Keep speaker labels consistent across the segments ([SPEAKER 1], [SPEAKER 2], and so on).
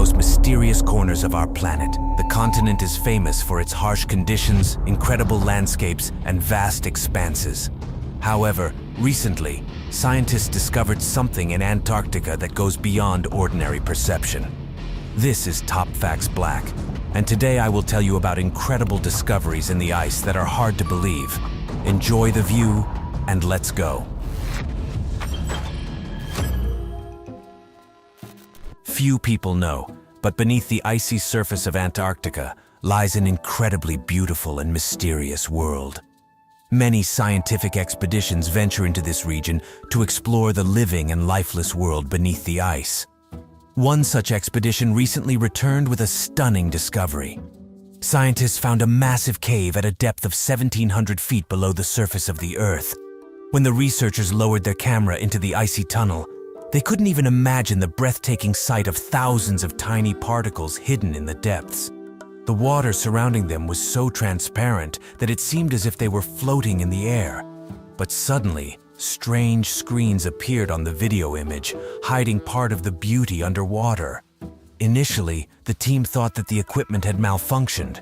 [SPEAKER 1] most mysterious corners of our planet. The continent is famous for its harsh conditions, incredible landscapes, and vast expanses. However, recently, scientists discovered something in Antarctica that goes beyond ordinary perception. This is TopFacts Black, and today I will tell you about incredible discoveries in the ice that are hard to believe. Enjoy the view, and let's go. Few people know, but beneath the icy surface of Antarctica lies an incredibly beautiful and mysterious world. Many scientific expeditions venture into this region to explore the living and lifeless world beneath the ice. One such expedition recently returned with a stunning discovery. Scientists found a massive cave at a depth of 1,700 feet below the surface of the Earth. When the researchers lowered their camera into the icy tunnel, they couldn't even imagine the breathtaking sight of thousands of tiny particles hidden in the depths. The water surrounding them was so transparent that it seemed as if they were floating in the air. But suddenly, strange screens appeared on the video image, hiding part of the beauty underwater. Initially, the team thought that the equipment had malfunctioned,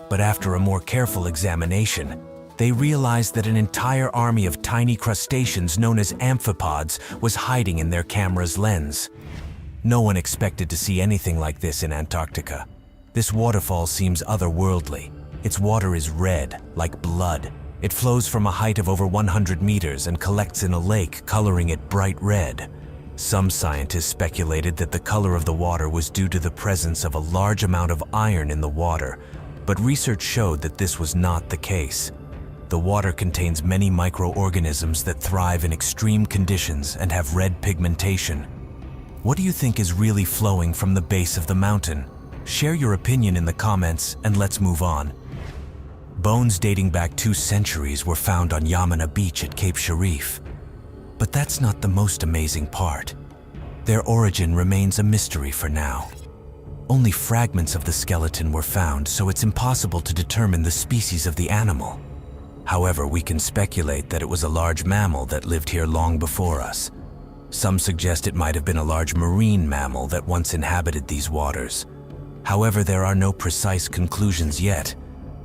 [SPEAKER 1] but after a more careful examination, they realized that an entire army of tiny crustaceans known as amphipods was hiding in their camera's lens. No one expected to see anything like this in Antarctica. This waterfall seems otherworldly. Its water is red, like blood. It flows from a height of over 100 meters and collects in a lake, coloring it bright red. Some scientists speculated that the color of the water was due to the presence of a large amount of iron in the water, but research showed that this was not the case. The water contains many microorganisms that thrive in extreme conditions and have red pigmentation. What do you think is really flowing from the base of the mountain? Share your opinion in the comments and let's move on. Bones dating back 2 centuries were found on Yamana Beach at Cape Sharif. But that's not the most amazing part. Their origin remains a mystery for now. Only fragments of the skeleton were found, so it's impossible to determine the species of the animal. However, we can speculate that it was a large mammal that lived here long before us. Some suggest it might have been a large marine mammal that once inhabited these waters. However, there are no precise conclusions yet.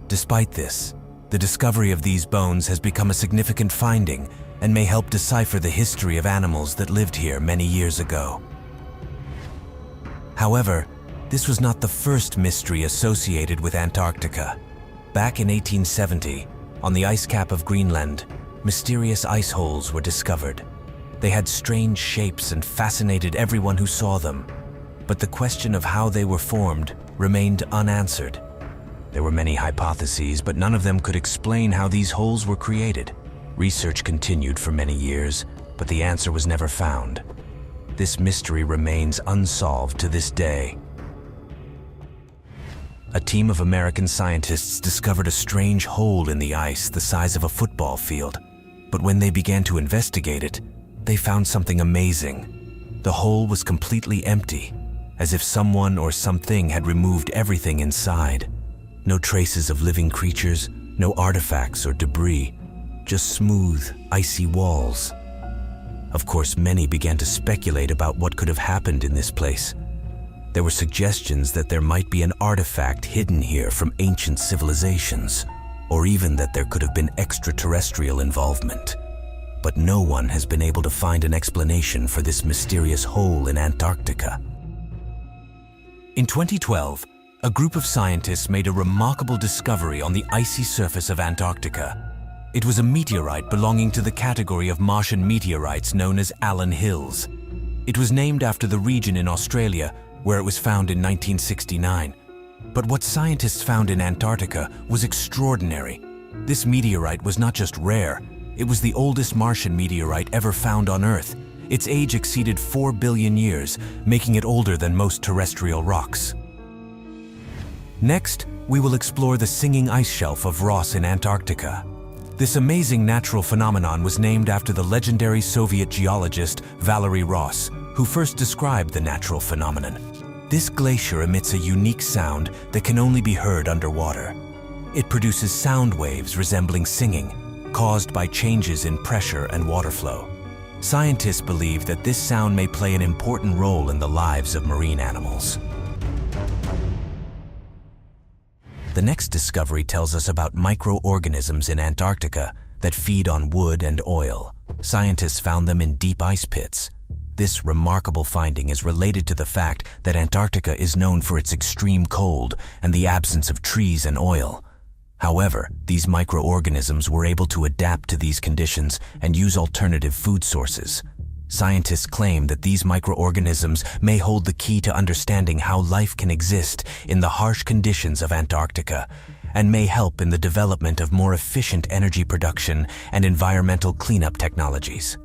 [SPEAKER 1] Despite this, the discovery of these bones has become a significant finding and may help decipher the history of animals that lived here many years ago. However, this was not the first mystery associated with Antarctica. Back in 1870, on the ice cap of Greenland, mysterious ice holes were discovered. They had strange shapes and fascinated everyone who saw them. But the question of how they were formed remained unanswered. There were many hypotheses, but none of them could explain how these holes were created. Research continued for many years, but the answer was never found. This mystery remains unsolved to this day. A team of American scientists discovered a strange hole in the ice the size of a football field. But when they began to investigate it, they found something amazing. The hole was completely empty, as if someone or something had removed everything inside. No traces of living creatures, no artifacts or debris, just smooth, icy walls. Of course, many began to speculate about what could have happened in this place. There were suggestions that there might be an artifact hidden here from ancient civilizations, or even that there could have been extraterrestrial involvement. But no one has been able to find an explanation for this mysterious hole in Antarctica. In 2012, a group of scientists made a remarkable discovery on the icy surface of Antarctica. It was a meteorite belonging to the category of Martian meteorites known as Allen Hills. It was named after the region in Australia where it was found in 1969. But what scientists found in Antarctica was extraordinary. This meteorite was not just rare, it was the oldest Martian meteorite ever found on Earth. Its age exceeded 4 billion years, making it older than most terrestrial rocks. Next, we will explore the singing ice shelf of Ross in Antarctica. This amazing natural phenomenon was named after the legendary Soviet geologist Valery Ross, who first described the natural phenomenon. This glacier emits a unique sound that can only be heard underwater. It produces sound waves resembling singing, caused by changes in pressure and water flow. Scientists believe that this sound may play an important role in the lives of marine animals. The next discovery tells us about microorganisms in Antarctica that feed on wood and oil. Scientists found them in deep ice pits. This remarkable finding is related to the fact that Antarctica is known for its extreme cold and the absence of trees and oil. However, these microorganisms were able to adapt to these conditions and use alternative food sources. Scientists claim that these microorganisms may hold the key to understanding how life can exist in the harsh conditions of Antarctica and may help in the development of more efficient energy production and environmental cleanup technologies.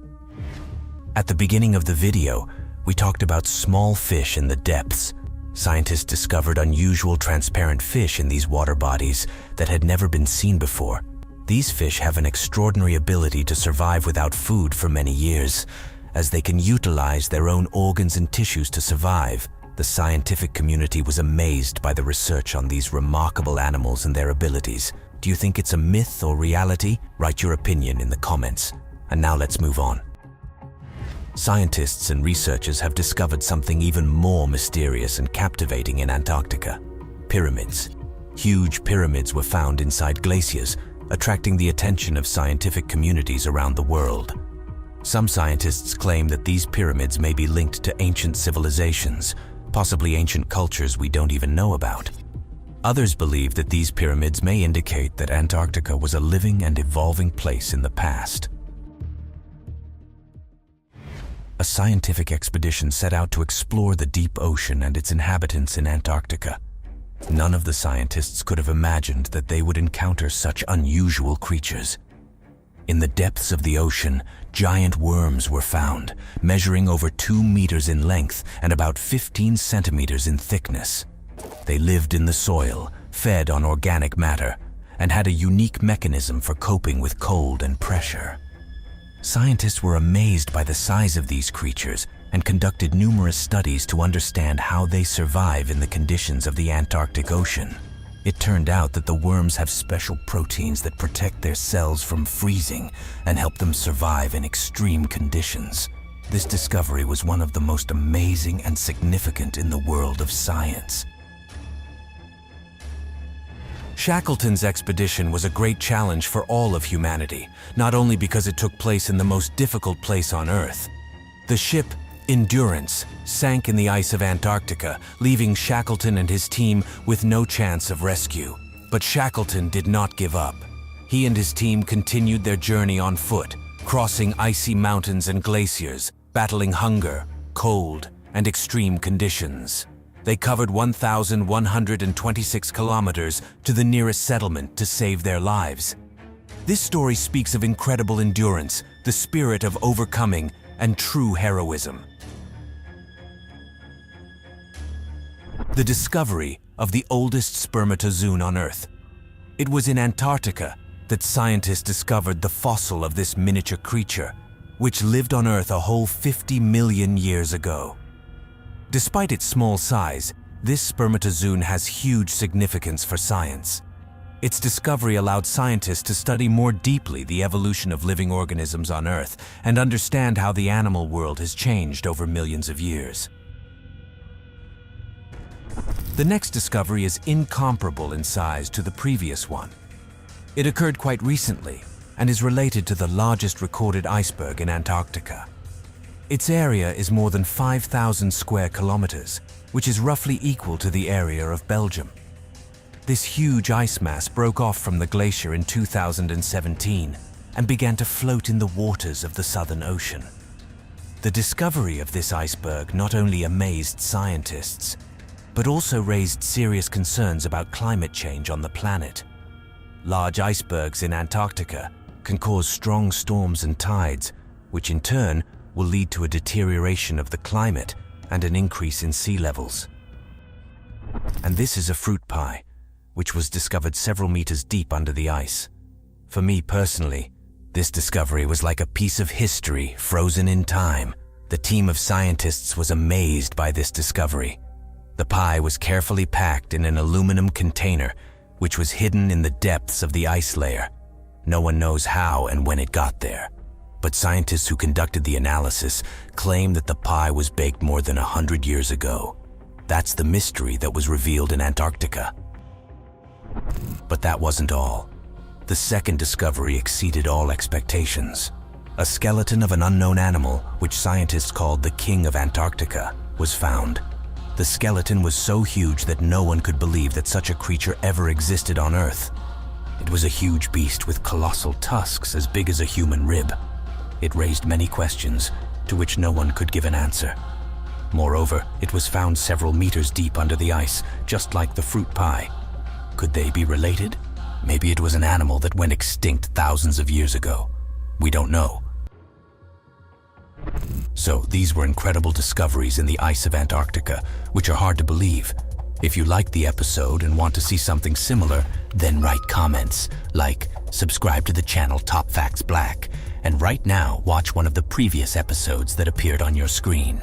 [SPEAKER 1] At the beginning of the video, we talked about small fish in the depths. Scientists discovered unusual transparent fish in these water bodies that had never been seen before. These fish have an extraordinary ability to survive without food for many years, as they can utilize their own organs and tissues to survive. The scientific community was amazed by the research on these remarkable animals and their abilities. Do you think it's a myth or reality? Write your opinion in the comments. And now let's move on. Scientists and researchers have discovered something even more mysterious and captivating in Antarctica: pyramids. Huge pyramids were found inside glaciers, attracting the attention of scientific communities around the world. Some scientists claim that these pyramids may be linked to ancient civilizations, possibly ancient cultures we don't even know about. Others believe that these pyramids may indicate that Antarctica was a living and evolving place in the past. A scientific expedition set out to explore the deep ocean and its inhabitants in Antarctica. None of the scientists could have imagined that they would encounter such unusual creatures. In the depths of the ocean, giant worms were found, measuring over 2 meters in length and about 15 centimeters in thickness. They lived in the soil, fed on organic matter, and had a unique mechanism for coping with cold and pressure. Scientists were amazed by the size of these creatures and conducted numerous studies to understand how they survive in the conditions of the Antarctic Ocean. It turned out that the worms have special proteins that protect their cells from freezing and help them survive in extreme conditions. This discovery was one of the most amazing and significant in the world of science. Shackleton's expedition was a great challenge for all of humanity, not only because it took place in the most difficult place on Earth. The ship Endurance sank in the ice of Antarctica, leaving Shackleton and his team with no chance of rescue. But Shackleton did not give up. He and his team continued their journey on foot, crossing icy mountains and glaciers, battling hunger, cold, and extreme conditions. They covered 1,126 kilometers to the nearest settlement to save their lives. This story speaks of incredible endurance, the spirit of overcoming, and true heroism. The discovery of the oldest spermatozoon on Earth. It was in Antarctica that scientists discovered the fossil of this miniature creature, which lived on Earth a whole 50 million years ago. Despite its small size, this spermatozoon has huge significance for science. Its discovery allowed scientists to study more deeply the evolution of living organisms on Earth and understand how the animal world has changed over millions of years. The next discovery is incomparable in size to the previous one. It occurred quite recently and is related to the largest recorded iceberg in Antarctica. Its area is more than 5,000 square kilometers, which is roughly equal to the area of Belgium. This huge ice mass broke off from the glacier in 2017 and began to float in the waters of the Southern Ocean. The discovery of this iceberg not only amazed scientists, but also raised serious concerns about climate change on the planet. Large icebergs in Antarctica can cause strong storms and tides, which in turn will lead to a deterioration of the climate and an increase in sea levels. And this is a fruit pie, which was discovered several meters deep under the ice. For me personally, this discovery was like a piece of history frozen in time. The team of scientists was amazed by this discovery. The pie was carefully packed in an aluminum container, which was hidden in the depths of the ice layer. No one knows how and when it got there. But scientists who conducted the analysis claim that the pie was baked more than 100 years ago. That's the mystery that was revealed in Antarctica. But that wasn't all. The second discovery exceeded all expectations. A skeleton of an unknown animal, which scientists called the King of Antarctica, was found. The skeleton was so huge that no one could believe that such a creature ever existed on Earth. It was a huge beast with colossal tusks as big as a human rib. It raised many questions, to which no one could give an answer. Moreover, it was found several meters deep under the ice, just like the fruit pie. Could they be related? Maybe it was an animal that went extinct thousands of years ago. We don't know. So these were incredible discoveries in the ice of Antarctica, which are hard to believe. If you liked the episode and want to see something similar, then write comments, like, subscribe to the channel TopFacts Black, and right now watch one of the previous episodes that appeared on your screen.